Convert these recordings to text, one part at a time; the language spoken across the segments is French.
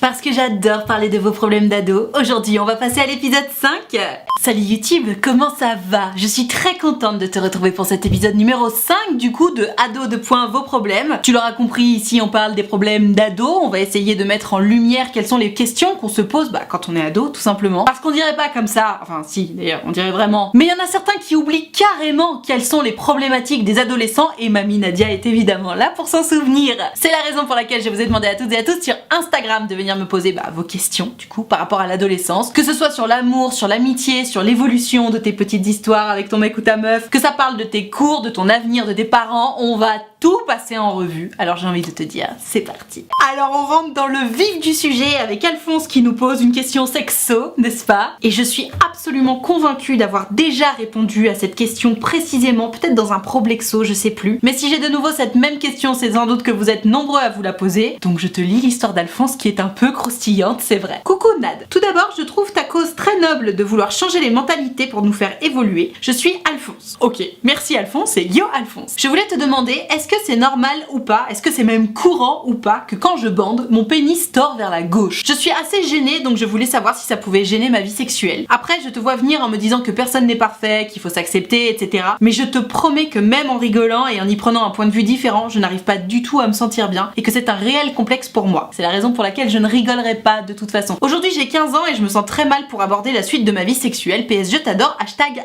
Parce que j'adore parler de vos problèmes d'ado, aujourd'hui on va passer à l'épisode 5. Salut YouTube, comment ça va? Je suis très contente de te retrouver pour cet épisode numéro 5 du coup de Ado de Point Vos Problèmes. Tu l'auras compris, ici on parle des problèmes d'ado, on va essayer de mettre en lumière quelles sont les questions qu'on se pose quand on est ado tout simplement. Parce qu'on dirait pas comme ça, enfin si d'ailleurs on dirait vraiment, mais il y en a certains qui oublient carrément quelles sont les problématiques des adolescents et mamie Nadia est évidemment là pour s'en souvenir. C'est la raison pour laquelle je vous ai demandé à toutes et à tous sur Instagram de venir me poser vos questions du coup par rapport à l'adolescence, que ce soit sur l'amour, sur l'amitié, sur l'évolution de tes petites histoires avec ton mec ou ta meuf, que ça parle de tes cours, de ton avenir, de tes parents, on va tout passer en revue. Alors j'ai envie de te dire, c'est parti. Alors on rentre dans le vif du sujet avec Alphonse qui nous pose une question sexo, n'est-ce pas? Et je suis absolument convaincue d'avoir déjà répondu à cette question précisément, peut-être dans un problexo, je sais plus. Mais si j'ai de nouveau cette même question, c'est sans doute que vous êtes nombreux à vous la poser. Donc je te lis l'histoire d'Alphonse qui est un peu croustillante, c'est vrai. Coucou Nad. Tout d'abord, je trouve ta cause très noble de vouloir changer les mentalités pour nous faire évoluer. Je suis Alphonse. Ok, merci Alphonse et yo Alphonse. Je voulais te demander, est-ce que c'est normal ou pas, est-ce que c'est même courant ou pas que quand je bande, mon pénis tord vers la gauche? Je suis assez gênée donc je voulais savoir si ça pouvait gêner ma vie sexuelle. Après je te vois venir en me disant que personne n'est parfait, qu'il faut s'accepter, etc. Mais je te promets que même en rigolant et en y prenant un point de vue différent, je n'arrive pas du tout à me sentir bien et que c'est un réel complexe pour moi. C'est la raison pour laquelle je ne rigolerai pas de toute façon. Aujourd'hui j'ai 15 ans et je me sens très mal pour aborder la suite de ma vie sexuelle. PS je t'adore,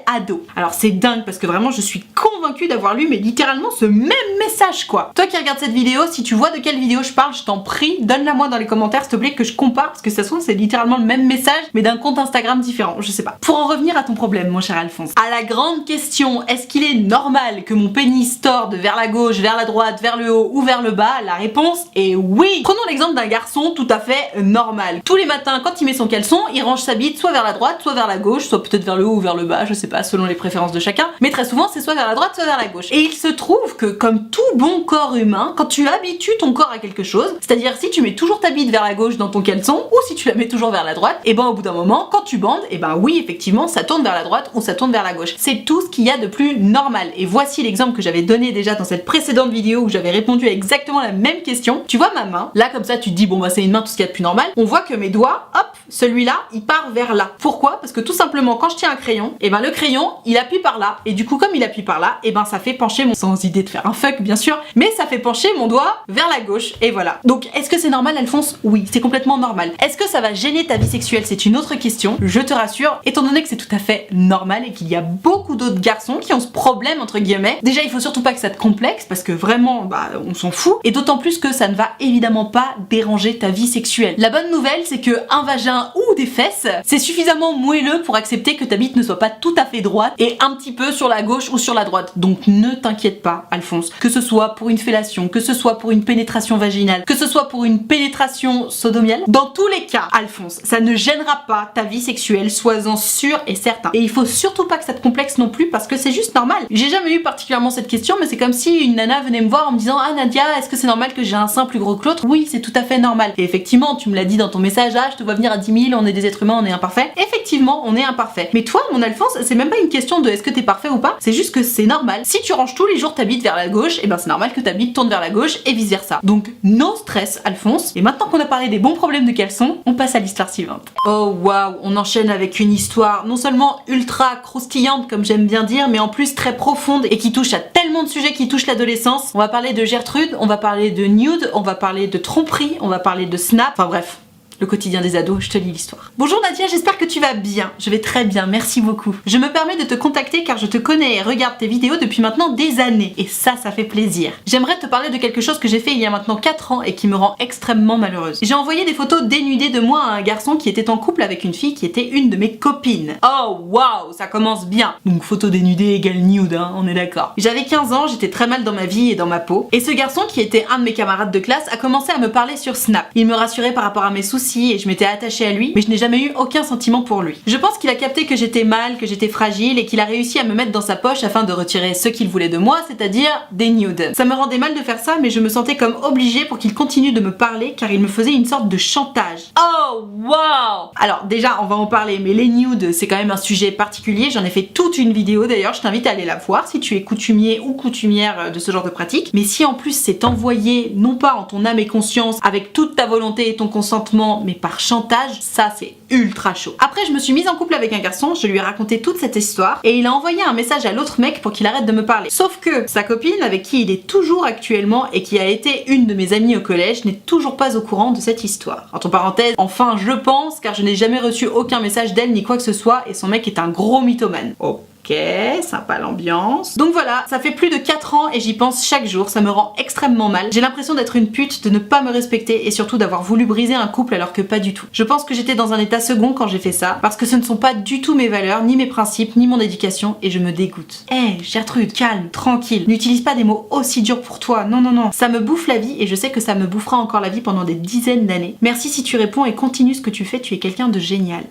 #ado. Alors c'est dingue parce que vraiment je suis convaincue d'avoir lu mais littéralement ce même message quoi. Toi qui regardes cette vidéo, si tu vois de quelle vidéo je parle, je t'en prie, donne-la moi dans les commentaires s'il te plaît que je compare parce que ça se trouve c'est littéralement le même message mais d'un compte Instagram différent, je sais pas. Pour en revenir à ton problème mon cher Alphonse, à la grande question, est-ce qu'il est normal que mon pénis torde vers la gauche, vers la droite, vers le haut ou vers le bas? La réponse est oui. Prenons l'exemple d'un garçon tout à fait normal. Tous les matins quand il met son caleçon, il range sa bite soit vers la droite, soit vers la gauche, soit peut-être vers le haut ou vers le bas, je sais pas, selon les préférences de chacun, mais très souvent c'est soit vers la droite, soit vers la gauche. Et il se trouve que comme tout bon corps humain, quand tu habitues ton corps à quelque chose, c'est-à-dire si tu mets toujours ta bite vers la gauche dans ton caleçon ou si tu la mets toujours vers la droite, et au bout d'un moment, quand tu bandes, oui effectivement ça tourne vers la droite ou ça tourne vers la gauche. C'est tout ce qu'il y a de plus normal. Et voici l'exemple que j'avais donné déjà dans cette précédente vidéo où j'avais répondu à exactement la même question. Tu vois ma main, là comme ça tu te dis c'est une main, tout ce qu'il y a de plus normal. On voit que mes doigts, hop, celui-là il part vers là. Pourquoi? Parce que tout simplement quand je tiens un crayon, le crayon il appuie par là et du coup comme il appuie par là, ça fait pencher mon, sans idée de faire un fuck bien sûr, mais ça fait pencher mon doigt vers la gauche et voilà. Donc est-ce que c'est normal Alphonse? Oui, c'est complètement normal. Est-ce que ça va gêner ta vie sexuelle? C'est une autre question, je te rassure, étant donné que c'est tout à fait normal et qu'il y a beaucoup d'autres garçons qui ont ce problème entre guillemets. Déjà il faut surtout pas que ça te complexe parce que vraiment on s'en fout et d'autant plus que ça ne va évidemment pas déranger ta vie sexuelle. La bonne nouvelle c'est que un vagin ou des fesses c'est suffisamment moelleux pour accepter que ta bite ne soit pas tout à fait droite et un petit peu sur la gauche ou sur la droite. Donc ne t'inquiète pas Alphonse, que ce soit pour une fellation, que ce soit pour une pénétration vaginale, que ce soit pour une pénétration sodomiale, dans tous les cas Alphonse, ça ne gênera pas ta vie sexuelle, sois-en sûr et certain. Et il faut surtout pas que ça te complexe non plus parce que c'est juste normal. J'ai jamais eu particulièrement cette question mais c'est comme si une nana venait me voir en me disant ah Nadia, est-ce que c'est normal que j'ai un sein plus gros que l'autre? Oui, c'est tout à fait normal. Et effectivement, tu me l'as dit dans ton message, je te vois venir à 10 000, on est des êtres humains, on est imparfaits. Effectivement, on est imparfaits. Mais toi, mon Alphonse, c'est même pas une question de est-ce que t'es parfait ou pas, c'est juste que c'est normal. Si tu ranges tous les jours ta bite vers la gauche, c'est normal que ta bite tourne vers la gauche et vice versa. Donc, no stress, Alphonse. Et maintenant qu'on a parlé des bons problèmes de caleçon, on passe à l'histoire suivante. Oh waouh, on enchaîne avec une histoire non seulement ultra croustillante comme j'aime bien dire, mais en plus très profonde et qui touche à tellement de sujets qui touchent l'adolescence. On va parler de Gertrude, on va parler de nude, on va parler de tromperie, on va parler de snap, enfin bref. Le quotidien des ados, je te lis l'histoire. Bonjour Nadia, j'espère que tu vas bien. Je vais très bien, merci beaucoup. Je me permets de te contacter car je te connais et regarde tes vidéos depuis maintenant des années. Et ça fait plaisir. J'aimerais te parler de quelque chose que j'ai fait il y a maintenant 4 ans et qui me rend extrêmement malheureuse. J'ai envoyé des photos dénudées de moi à un garçon qui était en couple avec une fille qui était une de mes copines. Oh waouh, ça commence bien. Donc photo dénudée égale nude, on est d'accord. J'avais 15 ans, j'étais très mal dans ma vie et dans ma peau. Et ce garçon qui était un de mes camarades de classe a commencé à me parler sur Snap. Il me rassurait par rapport à mes soucis et je m'étais attachée à lui, mais je n'ai jamais eu aucun sentiment pour lui. Je pense qu'il a capté que j'étais mal, que j'étais fragile et qu'il a réussi à me mettre dans sa poche afin de retirer ce qu'il voulait de moi, c'est-à-dire des nudes. Ça me rendait mal de faire ça, mais je me sentais comme obligée pour qu'il continue de me parler car il me faisait une sorte de chantage. Oh wow! Alors déjà, on va en parler, mais les nudes, c'est quand même un sujet particulier. J'en ai fait toute une vidéo d'ailleurs, je t'invite à aller la voir si tu es coutumier ou coutumière de ce genre de pratique. Mais si en plus c'est envoyé, non pas en ton âme et conscience, avec toute ta volonté et ton consentement harcèlement mais par chantage, ça c'est ultra chaud. Après je me suis mise en couple avec un garçon, je lui ai raconté toute cette histoire et il a envoyé un message à l'autre mec pour qu'il arrête de me parler. Sauf que sa copine avec qui il est toujours actuellement et qui a été une de mes amies au collège n'est toujours pas au courant de cette histoire. Entre parenthèses, enfin je pense, car je n'ai jamais reçu aucun message d'elle ni quoi que ce soit et son mec est un gros mythomane. Ok, sympa l'ambiance. Donc voilà, ça fait plus de 4 ans et j'y pense chaque jour, ça me rend extrêmement mal. J'ai l'impression d'être une pute, de ne pas me respecter et surtout d'avoir voulu briser un couple alors que pas du tout. Je pense que j'étais dans un état second quand j'ai fait ça, parce que ce ne sont pas du tout mes valeurs, ni mes principes, ni mon éducation et je me dégoûte. Gertrude, calme, tranquille, n'utilise pas des mots aussi durs pour toi, non non non. Ça me bouffe la vie et je sais que ça me bouffera encore la vie pendant des dizaines d'années. Merci si tu réponds et continue ce que tu fais, tu es quelqu'un de génial.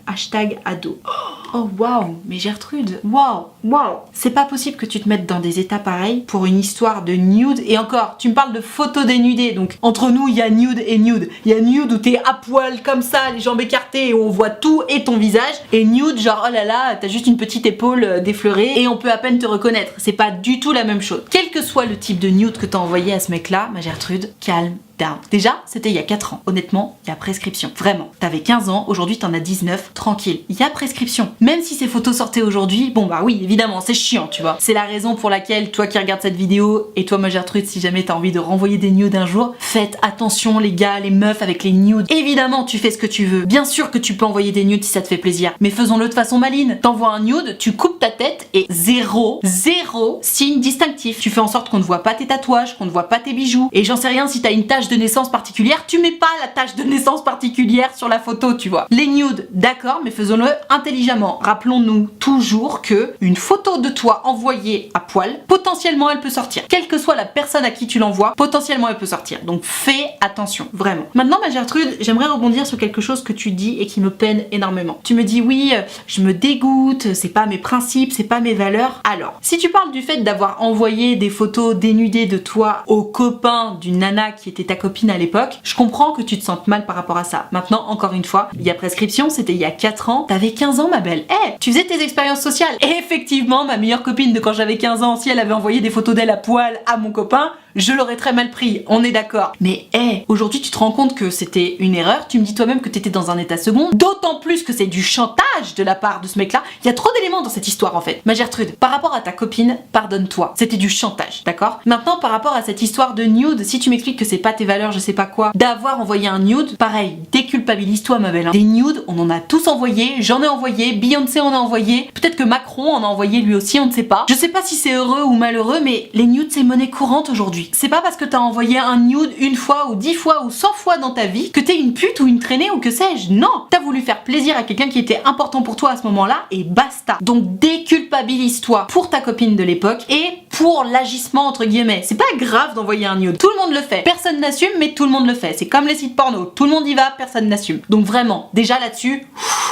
#ado. Oh waouh, mais Gertrude, waouh. C'est pas possible que tu te mettes dans des états pareils pour une histoire de nude. Et encore, tu me parles de photos dénudées, donc entre nous il y a nude et nude. Il y a nude où t'es à poil comme ça, les jambes écartées et où on voit tout et ton visage. Et nude genre oh là là, t'as juste une petite épaule défleurée et on peut à peine te reconnaître. C'est pas du tout la même chose. Quel que soit le type de nude que t'as envoyé à ce mec là, ma Gertrude, calme. Déjà, c'était il y a 4 ans. Honnêtement, il y a prescription. Vraiment. T'avais 15 ans, aujourd'hui t'en as 19. Tranquille. Il y a prescription. Même si ces photos sortaient aujourd'hui, bon bah oui, évidemment, c'est chiant, tu vois. C'est la raison pour laquelle, toi qui regardes cette vidéo, et toi ma Gertrude, si jamais t'as envie de renvoyer des nudes un jour, faites attention les gars, les meufs avec les nudes. Évidemment, tu fais ce que tu veux. Bien sûr que tu peux envoyer des nudes si ça te fait plaisir. Mais faisons-le de façon maligne. T'envoies un nude, tu coupes ta tête et zéro signe distinctif. Tu fais en sorte qu'on ne voit pas tes tatouages, qu'on ne voit pas tes bijoux. Et j'en sais rien si t'as une tache de naissance particulière, tu mets pas la tache de naissance particulière sur la photo, tu vois. Les nudes, d'accord, mais faisons-le intelligemment. Rappelons-nous toujours que une photo de toi envoyée à poil, potentiellement elle peut sortir. Quelle que soit la personne à qui tu l'envoies, potentiellement elle peut sortir. Donc fais attention, vraiment. Maintenant ma Gertrude, j'aimerais rebondir sur quelque chose que tu dis et qui me peine énormément. Tu me dis oui, je me dégoûte, c'est pas mes principes, c'est pas mes valeurs. Alors, si tu parles du fait d'avoir envoyé des photos dénudées de toi au copain d'une nana qui était ta copine à l'époque, je comprends que tu te sentes mal par rapport à ça. Maintenant, encore une fois, il y a prescription, c'était il y a 4 ans, t'avais 15 ans ma belle. Tu faisais tes expériences sociales. Et effectivement, ma meilleure copine de quand j'avais 15 ans, si elle avait envoyé des photos d'elle à poil à mon copain, je l'aurais très mal pris, on est d'accord. Mais aujourd'hui tu te rends compte que c'était une erreur, tu me dis toi-même que t'étais dans un état second, d'autant plus que c'est du chantage de la part de ce mec-là. Il y a trop d'éléments dans cette histoire en fait. Ma Gertrude, par rapport à ta copine, pardonne-toi. C'était du chantage, d'accord? Maintenant, par rapport à cette histoire de nude, si tu m'expliques que c'est pas tes valeurs, je sais pas quoi, d'avoir envoyé un nude, pareil, déculpabilise-toi ma belle. Hein. Des nudes, on en a tous envoyé, j'en ai envoyé, Beyoncé en a envoyé, peut-être que Macron en a envoyé lui aussi, on ne sait pas. Je sais pas si c'est heureux ou malheureux, mais les nudes c'est monnaie courante aujourd'hui. C'est pas parce que t'as envoyé un nude une fois ou 10 fois ou 100 fois dans ta vie que t'es une pute ou une traînée ou que sais-je. Non, t'as voulu faire plaisir à quelqu'un qui était important pour toi à ce moment-là et basta. Donc déculpabilise-toi pour ta copine de l'époque et pour l'agissement entre guillemets. C'est pas grave d'envoyer un nude. Tout le monde le fait. Personne n'assume, mais tout le monde le fait. C'est comme les sites porno. Tout le monde y va, personne n'assume. Donc vraiment, déjà là-dessus,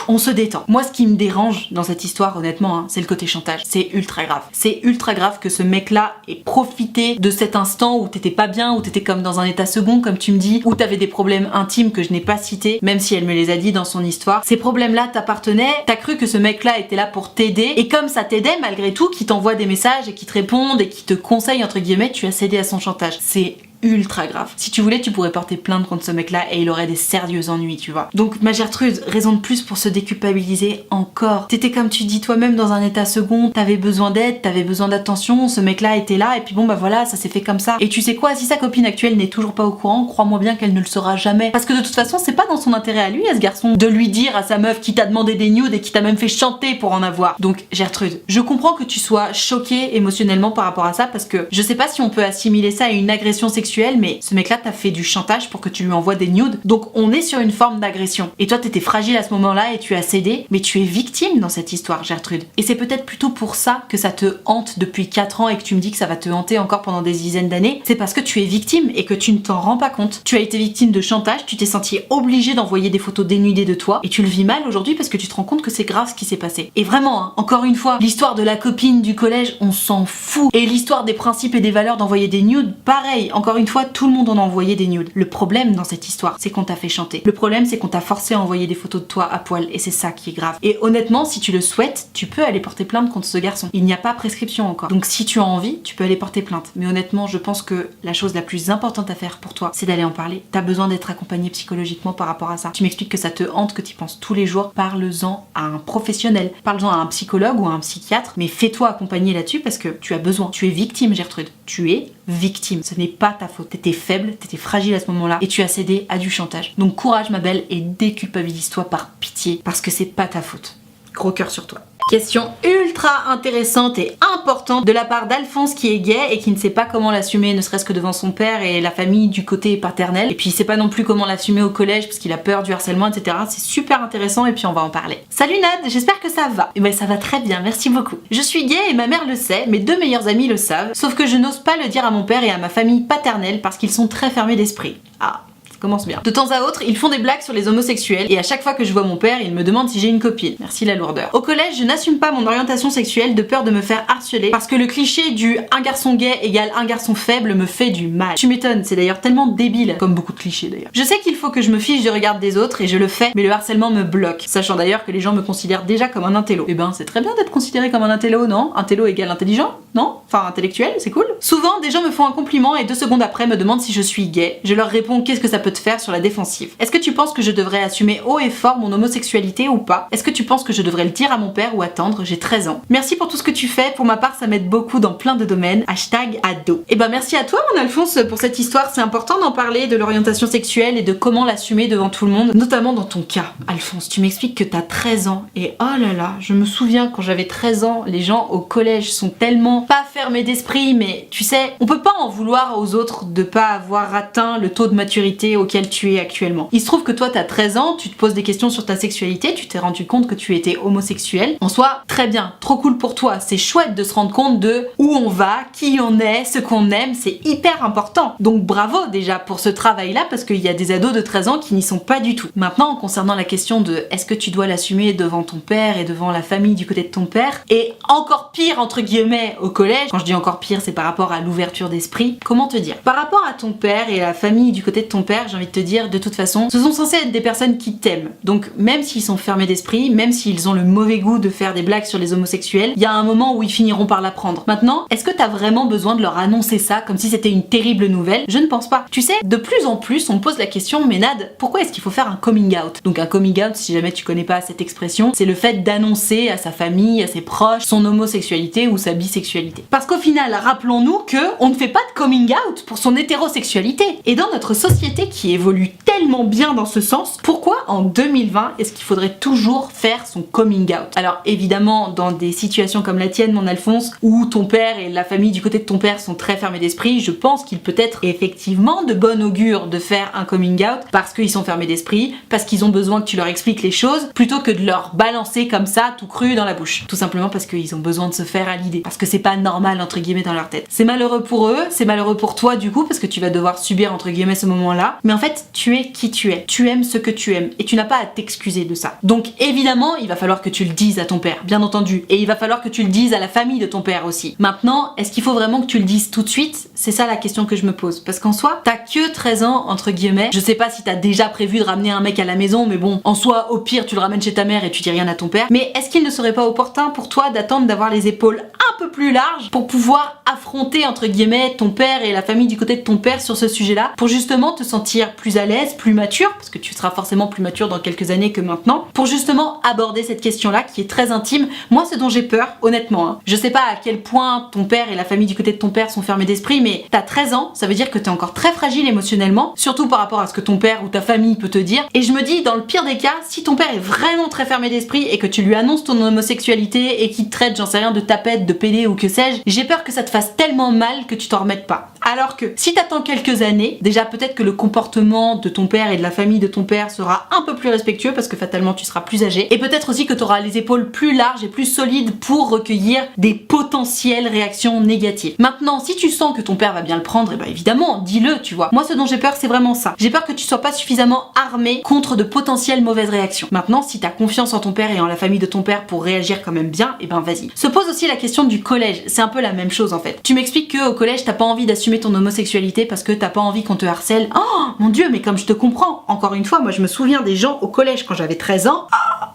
on se détend. Moi, ce qui me dérange dans cette histoire, honnêtement, hein, c'est le côté chantage. C'est ultra grave. C'est ultra grave que ce mec-là ait profité de cet instant où t'étais pas bien, où t'étais comme dans un état second, comme tu me dis, où t'avais des problèmes intimes que je n'ai pas cités, même si elle me les a dit dans son histoire. Ces problèmes-là t'appartenaient, t'as cru que ce mec-là était là pour t'aider, et comme ça t'aidait malgré tout, qui t'envoie des messages et qui te répondent et qui te conseillent entre guillemets, tu as cédé à son chantage. C'est ultra grave. Si tu voulais, tu pourrais porter plainte contre ce mec-là et il aurait des sérieux ennuis, tu vois. Donc, ma Gertrude, raison de plus pour se déculpabiliser encore. T'étais comme tu dis toi-même dans un état second, t'avais besoin d'aide, t'avais besoin d'attention, ce mec-là était là et puis bon bah voilà, ça s'est fait comme ça. Et tu sais quoi, si sa copine actuelle n'est toujours pas au courant, crois-moi bien qu'elle ne le saura jamais. Parce que de toute façon, c'est pas dans son intérêt à lui, à ce garçon, de lui dire à sa meuf qui t'a demandé des nudes et qui t'a même fait chanter pour en avoir. Donc, Gertrude, je comprends que tu sois choquée émotionnellement par rapport à ça parce que je sais pas si on peut assimiler ça à une agression sexuelle, mais ce mec-là t'a fait du chantage pour que tu lui envoies des nudes. Donc on est sur une forme d'agression. Et toi t'étais fragile à ce moment-là et tu as cédé, mais tu es victime dans cette histoire, Gertrude. Et c'est peut-être plutôt pour ça que ça te hante depuis 4 ans et que tu me dis que ça va te hanter encore pendant des dizaines d'années. C'est parce que tu es victime et que tu ne t'en rends pas compte. Tu as été victime de chantage, tu t'es senti obligée d'envoyer des photos dénudées de toi et tu le vis mal aujourd'hui parce que tu te rends compte que c'est grave ce qui s'est passé. Et vraiment, hein, encore une fois, l'histoire de la copine du collège, on s'en fout. Et l'histoire des principes et des valeurs d'envoyer des nudes, pareil, encore une fois, tout le monde en a envoyé des nudes. Le problème dans cette histoire, c'est qu'on t'a fait chanter. Le problème, c'est qu'on t'a forcé à envoyer des photos de toi à poil, et c'est ça qui est grave. Et honnêtement, si tu le souhaites, tu peux aller porter plainte contre ce garçon. Il n'y a pas prescription encore. Donc si tu as envie, tu peux aller porter plainte. Mais honnêtement, je pense que la chose la plus importante à faire pour toi, c'est d'aller en parler. T'as besoin d'être accompagné psychologiquement par rapport à ça. Tu m'expliques que ça te hante, que tu y penses tous les jours. Parle-en à un professionnel. Parle-en à un psychologue ou à un psychiatre. Mais fais-toi accompagner là-dessus parce que tu as besoin. Tu es victime, Gertrude. Tu es victime. Ce n'est pas ta faute. T'étais faible, t'étais fragile à ce moment-là et tu as cédé à du chantage. Donc courage, ma belle, et déculpabilise-toi par pitié parce que c'est pas ta faute. Gros cœur sur toi. Question ultra intéressante et importante de la part d'Alphonse qui est gay et qui ne sait pas comment l'assumer, ne serait-ce que devant son père et la famille du côté paternel. Et puis il sait pas non plus comment l'assumer au collège parce qu'il a peur du harcèlement, etc. C'est super intéressant et puis on va en parler. Salut Nad, j'espère que ça va. Et ben ça va très bien, merci beaucoup. Je suis gay et ma mère le sait, mes deux meilleurs amis le savent, sauf que je n'ose pas le dire à mon père et à ma famille paternelle parce qu'ils sont très fermés d'esprit. Ah. Commence bien. De temps à autre, ils font des blagues sur les homosexuels et à chaque fois que je vois mon père, il me demande si j'ai une copine. Merci la lourdeur. Au collège, je n'assume pas mon orientation sexuelle de peur de me faire harceler parce que le cliché du un garçon gay égale un garçon faible me fait du mal. Tu m'étonnes, c'est d'ailleurs tellement débile, comme beaucoup de clichés d'ailleurs. Je sais qu'il faut que je me fiche du regard des autres et je le fais, mais le harcèlement me bloque, sachant d'ailleurs que les gens me considèrent déjà comme un intello. Eh ben, c'est très bien d'être considéré comme un intello, non? Intello égale intelligent, non? Enfin, intellectuel, c'est cool. Souvent, des gens me font un compliment et 2 secondes après me demandent si je suis gay. Je leur réponds qu'est-ce que ça peut te faire sur la défensive. Est-ce que tu penses que je devrais assumer haut et fort mon homosexualité ou pas? Est-ce que tu penses que je devrais le dire à mon père ou attendre? J'ai 13 ans. Merci pour tout ce que tu fais, pour ma part ça m'aide beaucoup dans plein de domaines. #ado. Et ben merci à toi mon Alphonse pour cette histoire, c'est important d'en parler de l'orientation sexuelle et de comment l'assumer devant tout le monde, notamment dans ton cas. Alphonse, tu m'expliques que t'as 13 ans et oh là là, je me souviens quand j'avais 13 ans, les gens au collège sont tellement pas fermés d'esprit, mais tu sais, on peut pas en vouloir aux autres de pas avoir atteint le taux de maturité auquel tu es actuellement. Il se trouve que toi t'as 13 ans, tu te poses des questions sur ta sexualité, tu t'es rendu compte que tu étais homosexuel. En soi, très bien, trop cool pour toi, c'est chouette de se rendre compte de où on va, qui on est, ce qu'on aime, c'est hyper important. Donc bravo déjà pour ce travail-là parce qu'il y a des ados de 13 ans qui n'y sont pas du tout. Maintenant, concernant la question de est-ce que tu dois l'assumer devant ton père et devant la famille du côté de ton père, et encore pire entre guillemets au collège, quand je dis encore pire c'est par rapport à l'ouverture d'esprit, comment te dire? Par rapport à ton père et à la famille du côté de ton père, j'ai envie de te dire de toute façon, ce sont censés être des personnes qui t'aiment. Donc même s'ils sont fermés d'esprit, même s'ils ont le mauvais goût de faire des blagues sur les homosexuels, il y a un moment où ils finiront par l'apprendre. Maintenant, est-ce que t'as vraiment besoin de leur annoncer ça comme si c'était une terrible nouvelle? Je ne pense pas. Tu sais, de plus en plus, on me pose la question, mais Nad, pourquoi est-ce qu'il faut faire un coming out? Donc un coming out, si jamais tu connais pas cette expression, c'est le fait d'annoncer à sa famille, à ses proches, son homosexualité ou sa bisexualité. Parce qu'au final, rappelons-nous que on ne fait pas de coming out pour son hétérosexualité. Et dans notre société qui évolue tellement bien dans ce sens, pourquoi en 2020 est-ce qu'il faudrait toujours faire son coming out? Alors évidemment, dans des situations comme la tienne, mon Alphonse, où ton père et la famille du côté de ton père sont très fermés d'esprit, je pense qu'il peut être effectivement de bon augure de faire un coming out parce qu'ils sont fermés d'esprit, parce qu'ils ont besoin que tu leur expliques les choses, plutôt que de leur balancer comme ça, tout cru dans la bouche. Tout simplement parce qu'ils ont besoin de se faire à l'idée, parce que c'est pas normal entre guillemets dans leur tête. C'est malheureux pour eux, c'est malheureux pour toi du coup, parce que tu vas devoir subir entre guillemets ce moment-là, mais en fait, tu es qui tu es. Tu aimes ce que tu aimes et tu n'as pas à t'excuser de ça. Donc évidemment, il va falloir que tu le dises à ton père, bien entendu, et il va falloir que tu le dises à la famille de ton père aussi. Maintenant, est-ce qu'il faut vraiment que tu le dises tout de suite? C'est ça la question que je me pose. Parce qu'en soi, t'as que 13 ans, entre guillemets. Je sais pas si t'as déjà prévu de ramener un mec à la maison, mais bon, en soi, au pire, tu le ramènes chez ta mère et tu dis rien à ton père. Mais est-ce qu'il ne serait pas opportun pour toi d'attendre d'avoir les épaules un peu plus larges pour pouvoir affronter, entre guillemets, ton père et la famille du côté de ton père sur ce sujet-là, pour justement te sentir plus à l'aise, plus mature, parce que tu seras forcément plus mature dans quelques années que maintenant, pour justement aborder cette question-là qui est très intime. Moi, ce dont j'ai peur, honnêtement, hein, je sais pas à quel point ton père et la famille du côté de ton père sont fermés d'esprit, mais t'as 13 ans, ça veut dire que t'es encore très fragile émotionnellement, surtout par rapport à ce que ton père ou ta famille peut te dire. Et je me dis, dans le pire des cas, si ton père est vraiment très fermé d'esprit et que tu lui annonces ton homosexualité et qu'il te traite, j'en sais rien, de tapette, de pédé ou que sais-je, j'ai peur que ça te fasse tellement mal que tu t'en remettes pas. Alors que si t'attends quelques années, déjà peut-être que le comportement comportement de ton père et de la famille de ton père sera un peu plus respectueux parce que fatalement tu seras plus âgé. Et peut-être aussi que tu auras les épaules plus larges et plus solides pour recueillir des potentielles réactions négatives. Maintenant, si tu sens que ton père va bien le prendre, et bah évidemment, dis-le, tu vois. Moi, ce dont j'ai peur, c'est vraiment ça. J'ai peur que tu sois pas suffisamment armé contre de potentielles mauvaises réactions. Maintenant, si t'as confiance en ton père et en la famille de ton père pour réagir quand même bien, et ben vas-y. Se pose aussi la question du collège. C'est un peu la même chose en fait. Tu m'expliques que au collège, t'as pas envie d'assumer ton homosexualité parce que t'as pas envie qu'on te harcèle. Oh mon dieu, mais comme je te comprends. Encore une fois, moi je me souviens des gens au collège quand j'avais 13 ans.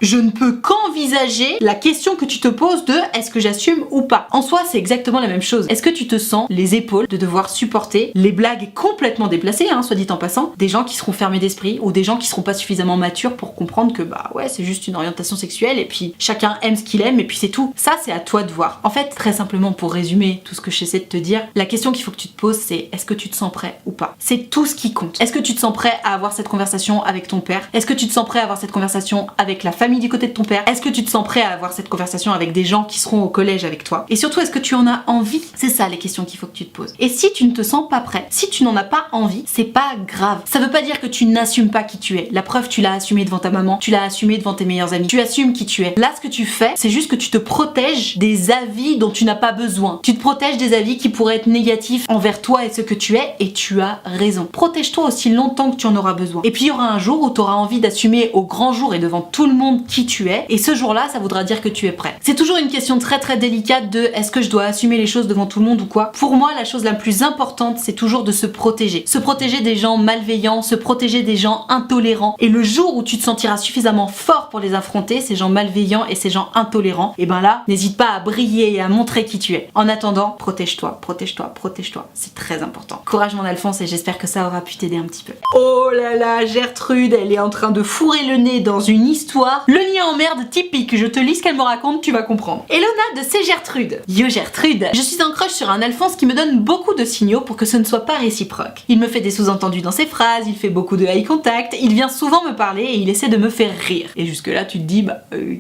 Je ne peux qu'envisager la question que tu te poses de est-ce que j'assume ou pas. En soi, c'est exactement la même chose. Est-ce que tu te sens les épaules de devoir supporter les blagues complètement déplacées, soit dit en passant, des gens qui seront fermés d'esprit ou des gens qui seront pas suffisamment matures pour comprendre que bah ouais, c'est juste une orientation sexuelle et puis chacun aime ce qu'il aime et puis c'est tout. Ça, c'est à toi de voir. En fait, très simplement pour résumer tout ce que j'essaie de te dire, la question qu'il faut que tu te poses, c'est est-ce que tu te sens prêt ou pas? C'est tout ce qui compte. Est-ce que tu te sens prêt à avoir cette conversation avec ton père? Est-ce que tu te sens prêt à avoir cette conversation avec la famille du côté de ton père? Est-ce que tu te sens prêt à avoir cette conversation avec des gens qui seront au collège avec toi? Et surtout, est-ce que tu en as envie? C'est ça les questions qu'il faut que tu te poses. Et si tu ne te sens pas prêt, si tu n'en as pas envie, c'est pas grave. Ça veut pas dire que tu n'assumes pas qui tu es. La preuve, tu l'as assumé devant ta maman, tu l'as assumé devant tes meilleurs amis. Tu assumes qui tu es. Là, ce que tu fais, c'est juste que tu te protèges des avis dont tu n'as pas besoin. Tu te protèges des avis qui pourraient être négatifs envers toi et ce que tu es, et tu as raison. Protège-toi aussi longtemps que tu en auras besoin. Et puis il y aura un jour où tu auras envie d'assumer au grand jour et devant tout le monde qui tu es, et ce jour-là, ça voudra dire que tu es prêt. C'est toujours une question très très délicate de est-ce que je dois assumer les choses devant tout le monde ou quoi. Pour moi, la chose la plus importante, c'est toujours de se protéger. Se protéger des gens malveillants, se protéger des gens intolérants. Et le jour où tu te sentiras suffisamment fort pour les affronter, ces gens malveillants et ces gens intolérants, et ben là, n'hésite pas à briller et à montrer qui tu es. En attendant, protège-toi, protège-toi, protège-toi. C'est très important. Courage mon Alphonse, et j'espère que ça aura pu t'aider un petit peu. Oh là là, Gertrude, elle est en train de fourrer le nez dans une histoire. Le lien en merde typique, je te lis ce qu'elle me raconte, tu vas comprendre. Elona de C'est Gertrude. Yo Gertrude, je suis en crush sur un Alphonse qui me donne beaucoup de signaux pour que ce ne soit pas réciproque. Il me fait des sous-entendus dans ses phrases, il fait beaucoup de eye contact, il vient souvent me parler et il essaie de me faire rire. Et jusque là tu te dis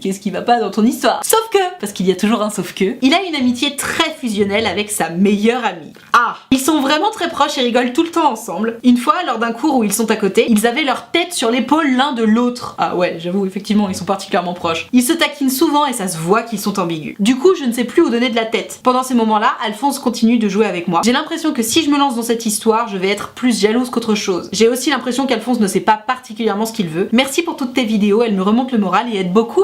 qu'est-ce qui va pas dans ton histoire? Sauf que, parce qu'il y a toujours un sauf que, il a une amitié très fusionnelle avec sa meilleure amie. Ah, ils sont vraiment très proches et rigolent tout le temps ensemble. Une fois, lors d'un cours où ils sont à côté, ils avaient leur tête sur l'épaule l'un de l'autre. Ah ouais, j'avoue, effectivement, ils sont particulièrement proches. Ils se taquinent souvent et ça se voit qu'ils sont ambigus. Du coup, je ne sais plus où donner de la tête. Pendant ces moments-là, Alphonse continue de jouer avec moi. J'ai l'impression que si je me lance dans cette histoire, je vais être plus jalouse qu'autre chose. J'ai aussi l'impression qu'Alphonse ne sait pas particulièrement ce qu'il veut. Merci pour toutes tes vidéos, elles me remontent le moral et aident beaucoup.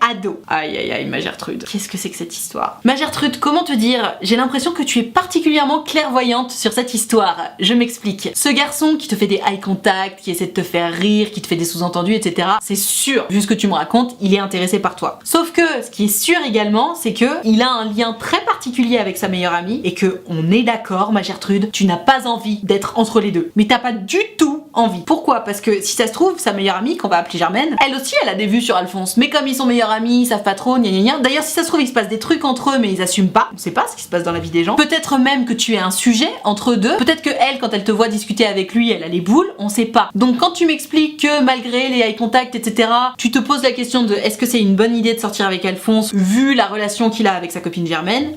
#ado. Aïe aïe aïe, ma Gertrude. Qu'est-ce que c'est que cette histoire? Ma Gertrude, comment te dire? J'ai l'impression que tu es particulièrement clairvoyante sur cette histoire. Je m'explique. Ce garçon qui te fait des eye contact, qui essaie de te faire rire, qui te fait des sous-entendus, etc. C'est sûr, vu ce que tu me racontes, il est intéressé par toi. Sauf que, ce qui est sûr également, c'est que il a un lien très particulier avec sa meilleure amie et que, on est d'accord, ma Gertrude, tu n'as pas envie d'être entre les deux. Mais t'as pas du tout envie. Pourquoi? Parce que si ça se trouve, sa meilleure amie, qu'on va appeler Germaine, elle aussi elle a des vues sur Alphonse. Mais comme ils sont meilleurs amis, ils savent pas trop, gna gna gna. D'ailleurs, si ça se trouve, il se passe des trucs entre eux, mais ils assument pas. On sait pas ce qui se passe dans la vie des gens. Peut-être même que tu es un sujet entre eux deux. Peut-être que elle, quand elle te voit discuter avec lui, elle a les boules. On sait pas. Donc quand tu m'expliques que malgré les eye contact, etc., tu te poses la question de est-ce que c'est une bonne idée de sortir avec Alphonse vu la relation qu'il a avec sa copine Germaine?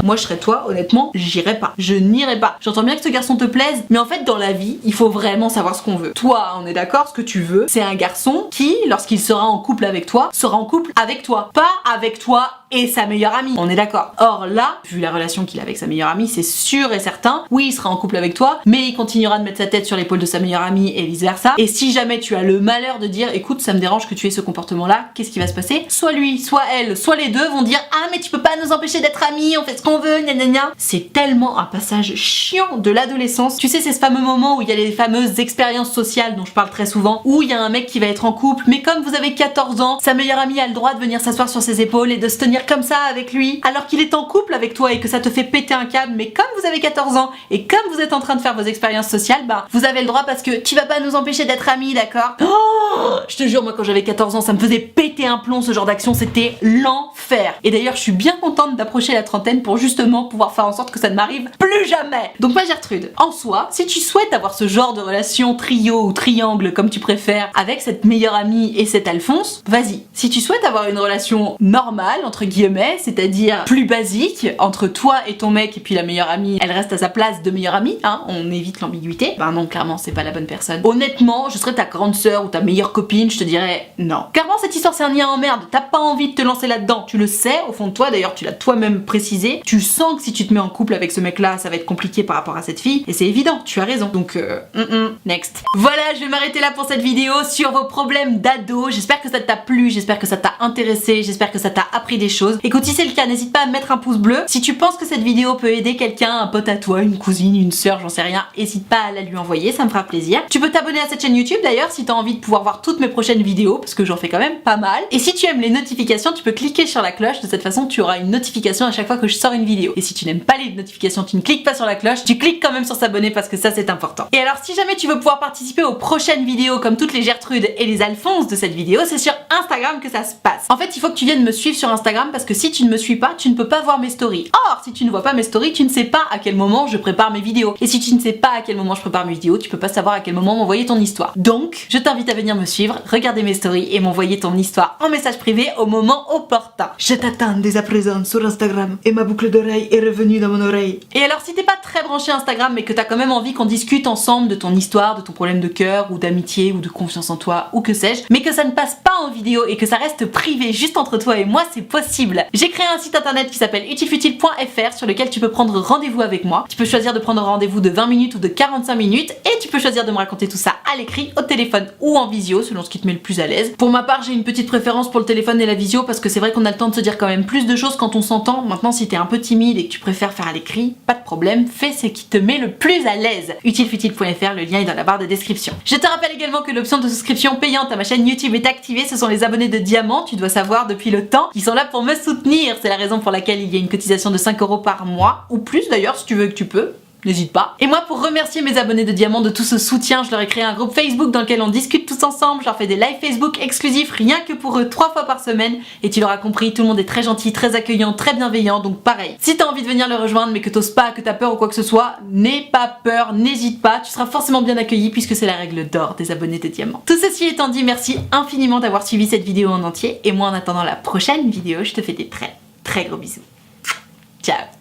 Moi je serais toi, honnêtement, j'irais pas. Je n'irais pas. J'entends bien que ce garçon te plaise, mais en fait dans la vie, il faut vraiment savoir ce qu'on veut. Toi, on est d'accord, ce que tu veux, c'est un garçon qui, lorsqu'il sera en couple avec toi, sera en couple avec toi. Pas avec toi et sa meilleure amie. On est d'accord. Or là, vu la relation qu'il a avec sa meilleure amie, c'est sûr et certain, oui, il sera en couple avec toi, mais il continuera de mettre sa tête sur l'épaule de sa meilleure amie et vice versa. Et si jamais tu as le malheur de dire, écoute, ça me dérange que tu aies ce comportement-là, qu'est-ce qui va se passer? Soit lui, soit elle, soit les deux vont dire, ah mais tu peux pas nous empêcher d'être amis, on fait ce qu'on veut, gna gna gna. C'est tellement un passage chiant de l'adolescence. Tu sais, c'est ce fameux moment où il y a les fameuses expériences sociales dont je parle très souvent, où il y a un mec qui va être en couple, mais comme vous avez 14 ans, sa meilleure amie a le droit de venir s'asseoir sur ses épaules et de se tenir comme ça avec lui, alors qu'il est en couple avec toi et que ça te fait péter un câble, mais comme vous avez 14 ans et comme vous êtes en train de faire vos expériences sociales, bah vous avez le droit parce que tu vas pas nous empêcher d'être amis, d'accord? Oh, je te jure, moi quand j'avais 14 ans, ça me faisait péter un plomb ce genre d'action, c'était l'enfer. faire. Et d'ailleurs, je suis bien contente d'approcher la trentaine pour justement pouvoir faire en sorte que ça ne m'arrive plus jamais. Donc ma Gertrude, en soi, si tu souhaites avoir ce genre de relation trio ou triangle comme tu préfères avec cette meilleure amie et cet Alphonse, vas-y. Si tu souhaites avoir une relation normale, entre guillemets, c'est-à-dire plus basique, entre toi et ton mec et puis la meilleure amie, elle reste à sa place de meilleure amie, hein, on évite l'ambiguïté. Ben non, clairement, c'est pas la bonne personne. Honnêtement, je serais ta grande sœur ou ta meilleure copine, je te dirais non. Clairement, cette histoire c'est un lien en merde, t'as pas envie de te lancer là-dedans, tu le sais au fond de toi, d'ailleurs tu l'as toi-même précisé, tu sens que si tu te mets en couple avec ce mec-là, ça va être compliqué par rapport à cette fille, et c'est évident, tu as raison. Donc, next. Voilà, je vais m'arrêter là pour cette vidéo sur vos problèmes d'ado. J'espère que ça t'a plu, j'espère que ça t'a intéressé, j'espère que ça t'a appris des choses. Écoute, si c'est le cas, n'hésite pas à mettre un pouce bleu. Si tu penses que cette vidéo peut aider quelqu'un, un pote à toi, une cousine, une sœur, j'en sais rien, n'hésite pas à la lui envoyer, ça me fera plaisir. Tu peux t'abonner à cette chaîne YouTube d'ailleurs si t'as envie de pouvoir voir toutes mes prochaines vidéos, parce que j'en fais quand même pas mal. Et si tu aimes les notifications, tu peux cliquer sur la cloche, de cette façon tu auras une notification à chaque fois que je sors une vidéo. Et si tu n'aimes pas les notifications, tu ne cliques pas sur la cloche, tu cliques quand même sur s'abonner parce que ça c'est important. Et alors si jamais tu veux pouvoir participer aux prochaines vidéos comme toutes les Gertrude et les Alphonse de cette vidéo, c'est sur Instagram que ça se passe. En fait, il faut que tu viennes me suivre sur Instagram parce que si tu ne me suis pas, tu ne peux pas voir mes stories. Or, si tu ne vois pas mes stories, tu ne sais pas à quel moment je prépare mes vidéos. Et si tu ne sais pas à quel moment je prépare mes vidéos, tu peux pas savoir à quel moment m'envoyer ton histoire. Donc, je t'invite à venir me suivre, regarder mes stories et m'envoyer ton histoire en message privé au moment opportun. Je t'attends dès à présent sur Instagram et ma boucle d'oreille est revenue dans mon oreille. Et alors, si t'es pas très branché Instagram mais que t'as quand même envie qu'on discute ensemble de ton histoire, de ton problème de cœur ou d'amitié ou de confiance en toi ou que sais-je, mais que ça ne passe pas en vidéo et que ça reste privé juste entre toi et moi, c'est possible. J'ai créé un site internet qui s'appelle utilefutile.fr sur lequel tu peux prendre rendez-vous avec moi. Tu peux choisir de prendre rendez-vous de 20 minutes ou de 45 minutes et tu peux choisir de me raconter tout ça à l'écrit, au téléphone ou en visio selon ce qui te met le plus à l'aise. Pour ma part, j'ai une petite préférence pour le téléphone et la visio parce que c'est vrai qu'on a le temps de se dire quand même plus de choses quand on s'entend. Maintenant, si t'es un peu timide et que tu préfères faire à l'écrit, pas de problème, fais ce qui te met le plus à l'aise. Utilefutile.fr, le lien est dans la barre de description. Je te rappelle également que l'option de souscription payante à ma chaîne YouTube est activée, ce sont les abonnés de diamant, tu dois savoir depuis le temps, qui sont là pour me soutenir. C'est la raison pour laquelle il y a une cotisation de 5 € par mois, ou plus d'ailleurs si tu veux que tu peux. N'hésite pas. Et moi, pour remercier mes abonnés de diamant de tout ce soutien, je leur ai créé un groupe Facebook dans lequel on discute tous ensemble. Je leur fais des lives Facebook exclusifs rien que pour eux 3 fois par semaine. Et tu l'auras compris, tout le monde est très gentil, très accueillant, très bienveillant. Donc pareil, si t'as envie de venir le rejoindre mais que t'oses pas, que t'as peur ou quoi que ce soit, n'aie pas peur, n'hésite pas. Tu seras forcément bien accueilli puisque c'est la règle d'or des abonnés de diamant. Tout ceci étant dit, merci infiniment d'avoir suivi cette vidéo en entier. Et moi, en attendant la prochaine vidéo, je te fais des très gros bisous. Ciao.